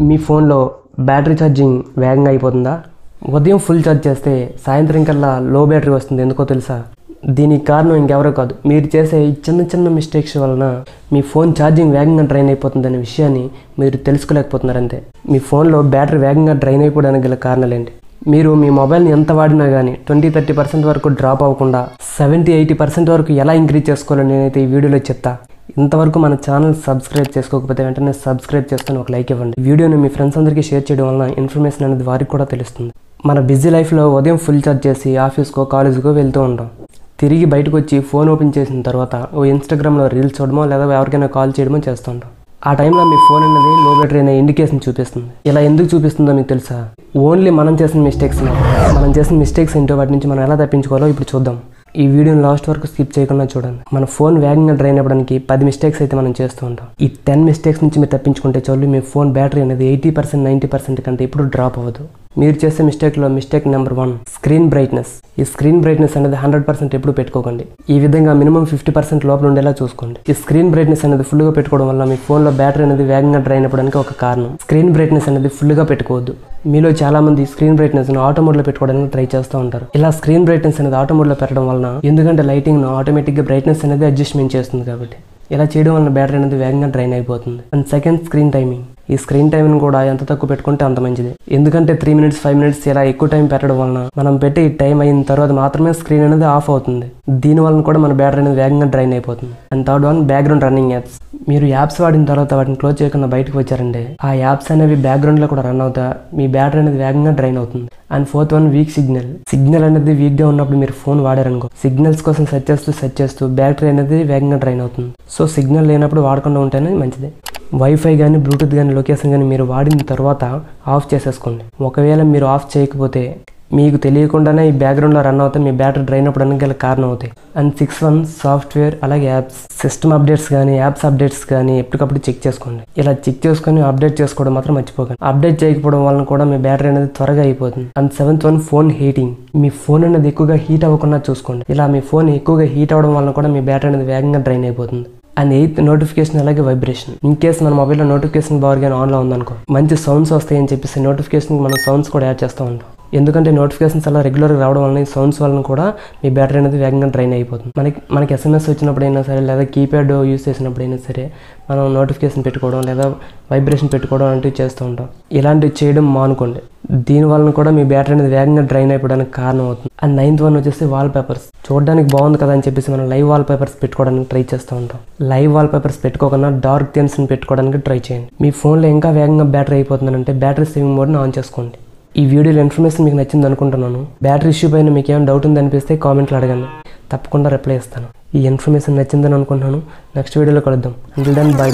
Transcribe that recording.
మీ ఫోన్లో battery charging వేగంగా అయిపోతుందా? ఉదయం ఫుల్ ఛార్జ్ చేస్తే సాయంత్రం కల్లా లో బ్యాటరీ వస్తుంది. ఎందుకో తెలుసా? దీనికి కారణం ఇంకెవరో కాదు, మీరు చేసే ఈ చిన్న చిన్న మిస్టేక్స్ వలన మీ ఫోన్ ఛార్జింగ్ వేగంగా డ్రైన్ అయిపోతుందనే విషయాన్ని మీరు తెలుసుకోలేకపోతున్నారంతే. మీ ఫోన్లో బ్యాటరీ వేగంగా డ్రైన్ అయిపోవడానికి గల కారణాలు ఏంటి? మీరు మీ మొబైల్ని ఎంత వాడినా కానీ 20-30% వరకు డ్రాప్ అవ్వకుండా 70-80% వరకు ఎలా ఇంక్రీజ్ చేసుకోవాలని నేనైతే ఈ వీడియోలో చెప్తా. ఇంతవరకు మన ఛానల్ సబ్స్క్రైబ్ చేసుకోకపోతే వెంటనే సబ్స్క్రైబ్ చేసుకొని ఒక లైక్ ఇవ్వండి. వీడియోని మీ ఫ్రెండ్స్ అందరికీ షేర్ చేయడం వలన ఇన్ఫర్మేషన్ అనేది వారికి కూడా తెలుస్తుంది. మన బిజీ లైఫ్లో ఉదయం ఫుల్ ఛార్జ్ చేసి ఆఫీస్కో కాలేజీకో వెళ్తూ ఉంటాం. తిరిగి బయటకు వచ్చి ఫోన్ ఓపెన్ చేసిన తర్వాత ఓ ఇన్స్టాగ్రామ్లో రీల్స్ చూడమో లేదా ఎవరికైనా కాల్ చేయడమో చేస్తుంటాం. ఆ టైంలో మీ ఫోన్ అనేది లో బ్యాటరీ అనే ఇండికేషన్ చూపిస్తుంది. ఇలా ఎందుకు చూపిస్తుందో మీకు తెలుసా? ఓన్లీ మనం చేసిన మిస్టేక్స్ ఏంటో వాటి నుంచి మనం ఎలా తప్పించుకోవాలో ఇప్పుడు చూద్దాం. ఈ వీడియోని లాస్ట్ వరకు స్కిప్ చేయకుండా చూడండి. మన ఫోన్ వేగంగా డ్రైన్ అవ్వడానికి 10 మిస్టేక్స్ అయితే మనం చేస్తూ ఉంటాం. ఈ 10 మిస్టేక్స్ నుంచి మీరు తప్పించుకుంటే చాలు, మీ ఫోన్ బ్యాటరీ అనేది 80-90% కంటే ఎప్పుడు డ్రాప్ అవ్వదు. మీరు చేసే మిస్టేక్ నెంబర్ 1, స్క్రీన్ బ్రైట్నెస్. ఈ స్క్రీన్ బ్రైట్నెస్ అనేది 100% ఎప్పుడు పెట్టుకోకండి. ఈ విధంగా మినిమం 50% లోపల ఉండేలా చూసుకోండి. ఈ స్క్రీన్ బ్రైట్నెస్ అనేది ఫుల్గా పెట్టుకోవడం వల్ల మీ ఫోన్లో బ్యాటరీ అనేది వేగంగా డ్రైన్ అవ్వడానికి ఒక కారణం. స్క్రీన్ బ్రైట్నెస్ అనేది ఫుల్గా పెట్టుకోవద్దు. మీలో చాలా మంది స్క్రీన్ బ్రైట్నెస్ ను ఆటో మోడ్ లో పెట్టుకోవడానికి ట్రై చేస్తూ ఉంటారు. ఇలా స్క్రీన్ బ్రైట్నెస్ అనేది ఆటో మోడ్ లో పెట్టడం వలన, ఎందుకంటే లైటింగ్ ను ఆటోమేటిక్ గా బ్రైట్నెస్ అనేది అడ్జస్ట్మెంట్ చేస్తుంది కాబట్టి, ఇలా చేయడం వల్ల బ్యాటరీ అనేది వేగంగా డ్రైన్ అయిపోతుంది. And second, screen timing. ఈ స్క్రీన్ టైం కూడా ఎంత తక్కువ పెట్టుకుంటే అంత మంచిది. ఎందుకంటే 3 minutes 5 minutes ఇలా ఎక్కువ టైం పెట్టడం వలన మనం పెట్టి ఈ టైం అయిన తర్వాత మాత్రమే స్క్రీన్ అనేది ఆఫ్ అవుతుంది. దీని వలన కూడా మన బ్యాటరీ అనేది వేగంగా డ్రైన్ అయిపోతుంది. And third one, background running apps. మీరు యాప్స్ వాడిన తర్వాత వాటిని క్లోజ్ చేయకుండా బయటకు వచ్చారంటే ఆ యాప్స్ అనేవి బ్యాక్గ్రౌండ్ లో కూడా రన్ అవుతా మీ బ్యాటరీ అనేది వేగంగా డ్రైన్ అవుతుంది. And fourth one, week signal అనేది వీక్ గా ఉన్నప్పుడు మీరు ఫోన్ వాడారనుకో, సిగ్నల్స్ కోసం సెర్చ్ చేస్తూ బ్యాటరీ అనేది వేగంగా డ్రైన్ అవుతుంది. సో సిగ్నల్ లేనప్పుడు వాడకుండా ఉంటేనే మంచిది. వైఫై కానీ బ్లూటూత్ కానీ లొకేషన్ కానీ మీరు వాడిన తర్వాత ఆఫ్ చేసేసుకోండి. ఒకవేళ మీరు ఆఫ్ చేయకపోతే మీకు తెలియకుండానే ఈ బ్యాక్గ్రౌండ్లో రన్ అవుతాయి, మీ బ్యాటరీ డ్రైన్ అవ్వడానికి గల కారణం అవుతాయి. అండ్ 6 వన్, సాఫ్ట్వేర్ అలాగే యాప్స్. సిస్టమ్ అప్డేట్స్ కానీ యాప్స్ అప్డేట్స్ కానీ ఎప్పటికప్పుడు చెక్ చేసుకోండి. ఇలా చెక్ చేసుకొని అప్డేట్ చేసుకోవడం మాత్రం మర్చిపోకండి. అప్డేట్ చేయకపోవడం వలన కూడా మీ బ్యాటరీ అనేది త్వరగా అయిపోతుంది. And 7th one, phone heating. Me phone అనేది ఎక్కువగా హీట్ అవ్వకుండా చూసుకోండి. ఇలా మీ ఫోన్ ఎక్కువగా హీట్ అవ్వడం వలన కూడా మీ బ్యాటరీ అనేది వేగంగా డ్రైన్ అయిపోతుంది. అండ్ 8th, నోటిఫికేషన్ అలాగే వైబ్రేషన్. ఇన్ కేసు మన మొబైల్లో నోటిఫికేషన్ బార్ కానీ ఆన్లో ఉందనుకో, మంచి సౌండ్స్ వస్తాయని చెప్పేసి నోటిఫికేషన్కి మనం సౌండ్స్ కూడా యాడ్ చేస్తూ ఉంటాం. ఎందుకంటే నోటిఫికేషన్స్ అలా రెగ్యులర్గా రావడం వల్ల ఈ సౌండ్స్ వలన కూడా మీ బ్యాటరీ అనేది వేగంగా డ్రైన్ అయిపోతుంది. మనకి SMS వచ్చినప్పుడైనా సరే లేదా కీప్యాడ్ యూస్ చేసినప్పుడైనా సరే మనం నోటిఫికేషన్ పెట్టుకోవడం లేదా వైబ్రేషన్ పెట్టుకోవడం లాంటివి చేస్తూ ఉంటాం. ఇలాంటివి చేయడం మానుకోండి. దీని వలన కూడా మీ బ్యాటరీ అనేది వేగంగా డ్రైన్ అయిపోవడానికి కారణం అవుతుంది. అండ్ 9th వన్ వచ్చేసి వాల్ పేపర్స్. చూడడానికి బాగుంది కదా అని చెప్పేసి మనం లైవ్ వాల్ పేపర్స్ పెట్టుకోవడానికి ట్రై చేస్తూ ఉంటాం. లైవ్ వాల్ పేపర్స్ పెట్టుకోకుండా డార్క్ థీమ్స్ని పెట్టుకోవడానికి ట్రై చేయండి. మీ ఫోన్లో ఇంకా వేగంగా బ్యాటరీ అయిపోతుందంటే బ్యాటరీ సేవింగ్ మోడ్ని ఆన్ చేసుకోండి. ఈ వీడియోలో ఇన్ఫర్మేషన్ మీకు నచ్చింది అనుకుంటున్నాను. బ్యాటరీ ఇష్యూ పైన మీకు ఏమైనా డౌట్ ఉంది అనిపిస్తే కామెంట్లో అడగండి, తప్పకుండా రిప్లై ఇస్తాను. ఈ ఇన్ఫర్మేషన్ నచ్చిందని అనుకుంటున్నాను. నెక్స్ట్ వీడియోలో కలుద్దాం. Until then, by.